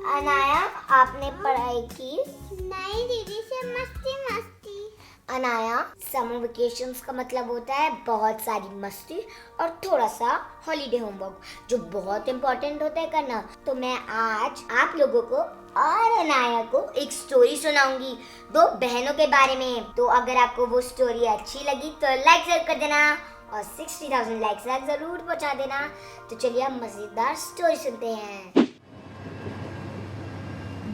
अनाया, आपने पढ़ाई की? नहीं दीदी, से मस्ती मस्ती। अनाया, समर वेकेशंस का मतलब होता है बहुत सारी मस्ती और थोड़ा सा हॉलीडे होमवर्क, जो बहुत इम्पोर्टेंट होता है करना। तो मैं आज आप लोगों को और अनाया को एक स्टोरी सुनाऊंगी, दो बहनों के बारे में। तो अगर आपको वो स्टोरी अच्छी लगी तो लाइक जरूर कर देना और 60,000 लाइक्स जरूर पहुंचा देना। तो चलिए हम मजेदार स्टोरी सुनते हैं।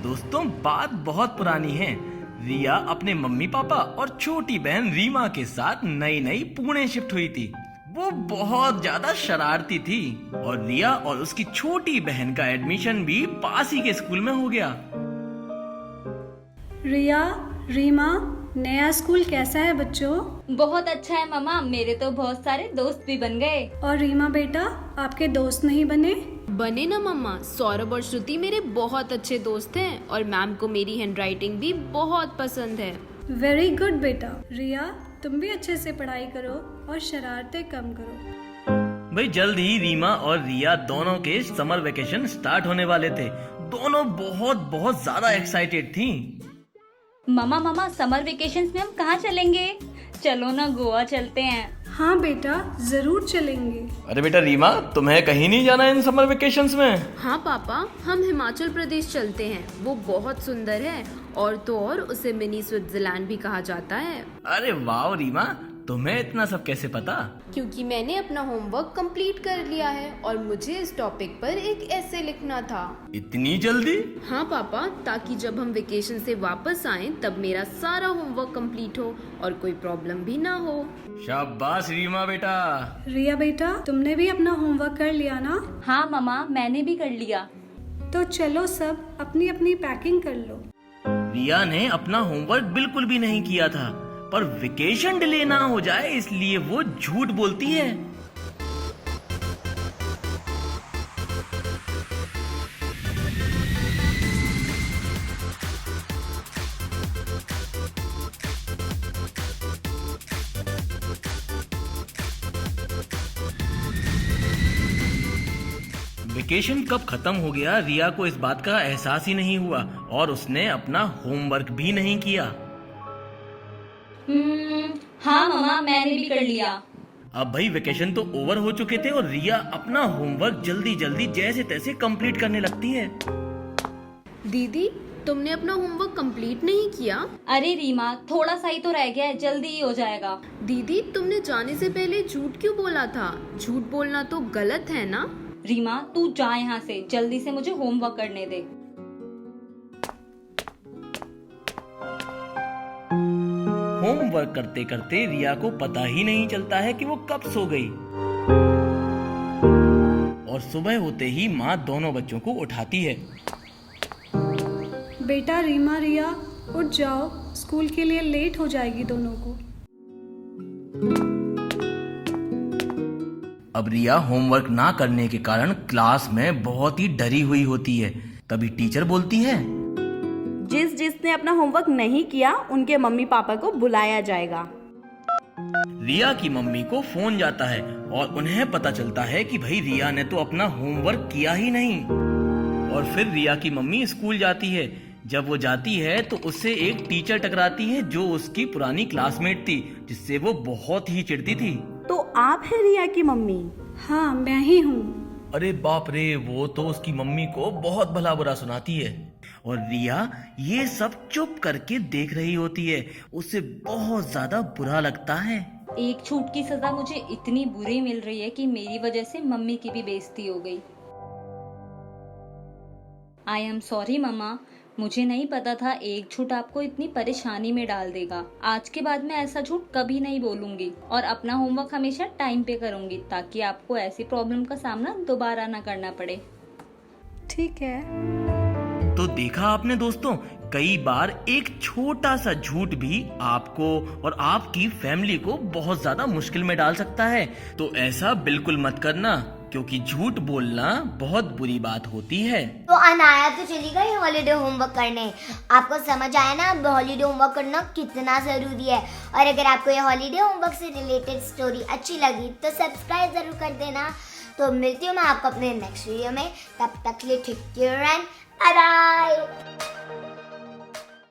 दोस्तों, बात बहुत पुरानी है। रिया अपने मम्मी पापा और छोटी बहन रीमा के साथ नई नई पुणे शिफ्ट हुई थी। वो बहुत ज्यादा शरारती थी और रिया और उसकी छोटी बहन का एडमिशन भी पास ही के स्कूल में हो गया। रिया, रीमा, नया स्कूल कैसा है बच्चों? बहुत अच्छा है मम्मा, मेरे तो बहुत सारे दोस्त भी बन गए। और रीमा बेटा, आपके दोस्त नहीं बने? बने ना मम्मा, सौरभ और श्रुति मेरे बहुत अच्छे दोस्त हैं और मैम को मेरी हैंडराइटिंग भी बहुत पसंद है। वेरी गुड बेटा। रिया, तुम भी अच्छे से पढ़ाई करो और शरारतें कम करो। भाई जल्द ही रीमा और रिया दोनों के समर वेकेशन स्टार्ट होने वाले थे। दोनों बहुत ज्यादा एक्साइटेड थी। मम्मा समर वेकेशंस में हम कहाँ चलेंगे? चलो ना गोवा चलते हैं। हाँ बेटा, जरूर चलेंगे। अरे बेटा रीमा, तुम्हें कहीं नहीं जाना इन समर वेकेशंस में? हाँ पापा, हम हिमाचल प्रदेश चलते हैं, वो बहुत सुंदर है और तो और उसे मिनी स्विट्जरलैंड भी कहा जाता है। अरे वाह रीमा, तुम्हें इतना सब कैसे पता? क्योंकि मैंने अपना होमवर्क कंप्लीट कर लिया है और मुझे इस टॉपिक पर एक एसे लिखना था। इतनी जल्दी? हाँ पापा, ताकि जब हम वेकेशन से वापस आएं तब मेरा सारा होमवर्क कंप्लीट हो और कोई प्रॉब्लम भी ना हो। शाबाश रीमा बेटा। रिया बेटा, तुमने भी अपना होमवर्क कर लिया ना? हाँ मम्मा, मैंने भी कर लिया। तो चलो सब अपनी अपनी पैकिंग कर लो। रिया ने अपना होमवर्क बिल्कुल भी नहीं किया था, पर वेकेशन डिले ना हो जाए इसलिए वो झूठ बोलती है। वेकेशन कब खत्म हो गया, रिया को इस बात का एहसास ही नहीं हुआ और उसने अपना होमवर्क भी नहीं किया। हाँ मम्मा, मैंने भी कर लिया। अब भाई वेकेशन तो ओवर हो चुके थे और रिया अपना होमवर्क जल्दी जल्दी जैसे तैसे कंप्लीट करने लगती है। दीदी, तुमने अपना होमवर्क कंप्लीट नहीं किया? अरे रीमा, थोड़ा सा ही तो रह गया है, जल्दी ही हो जाएगा। दीदी, तुमने जाने से पहले झूठ क्यों बोला था? झूठ बोलना तो गलत है ना? रीमा, तू जा यहाँ से, जल्दी से मुझे होमवर्क करने दे। होमवर्क करते करते रिया को पता ही नहीं चलता है कि वो कब सो गई और सुबह होते ही माँ दोनों बच्चों को उठाती है। बेटा रीमा, रिया उठ जाओ, स्कूल के लिए लेट हो जाएगी दोनों को। अब रिया होमवर्क ना करने के कारण क्लास में बहुत ही डरी हुई होती है। तभी टीचर बोलती है, जिसने अपना होमवर्क नहीं किया उनके मम्मी पापा को बुलाया जाएगा। रिया की मम्मी को फोन जाता है और उन्हें पता चलता है कि भाई रिया ने तो अपना होमवर्क किया ही नहीं। और फिर रिया की मम्मी स्कूल जाती है। जब वो जाती है तो उससे एक टीचर टकराती है जो उसकी पुरानी क्लासमेट थी, जिससे वो बहुत ही चिढ़ती थी। तो आप हैं रिया की मम्मी? हाँ, मैं ही हूँ। अरे बाप रे, वो तो उसकी मम्मी को बहुत भला बुरा सुनाती है और रिया ये सब चुप करके देख रही होती है। उसे बहुत ज्यादा बुरा लगता है। एक छूट की सजा मुझे इतनी बुरी मिल रही है कि मेरी वजह से मम्मी की भी बेइज्जती हो गई। आई एम सॉरी मम्मा, मुझे नहीं पता था एक झूठ आपको इतनी परेशानी में डाल देगा। आज के बाद मैं ऐसा झूठ कभी नहीं बोलूंगी और अपना होमवर्क हमेशा टाइम पे करूंगी, ताकि आपको ऐसी प्रॉब्लम का सामना दोबारा ना करना पड़े। ठीक है। तो देखा आपने दोस्तों, कई बार एक छोटा सा झूठ भी आपको और आपकी फैमिली को बहुत ज्यादा मुश्किल में डाल सकता है। तो ऐसा बिल्कुल मत करना, क्योंकि झूठ बोलना बहुत बुरी बात होती है। तो अनाया तो चली गई हॉलीडे होमवर्क करने। आपको समझ आया ना हॉलीडे होमवर्क करना कितना जरूरी है। और अगर आपको ये हॉलीडे होमवर्क से रिलेटेड स्टोरी अच्छी लगी तो सब्सक्राइब जरूर कर देना। तो मिलती हूँ मैं आपको अपने नेक्स्ट वीडियो में, तब तक के लिए take care and bye bye.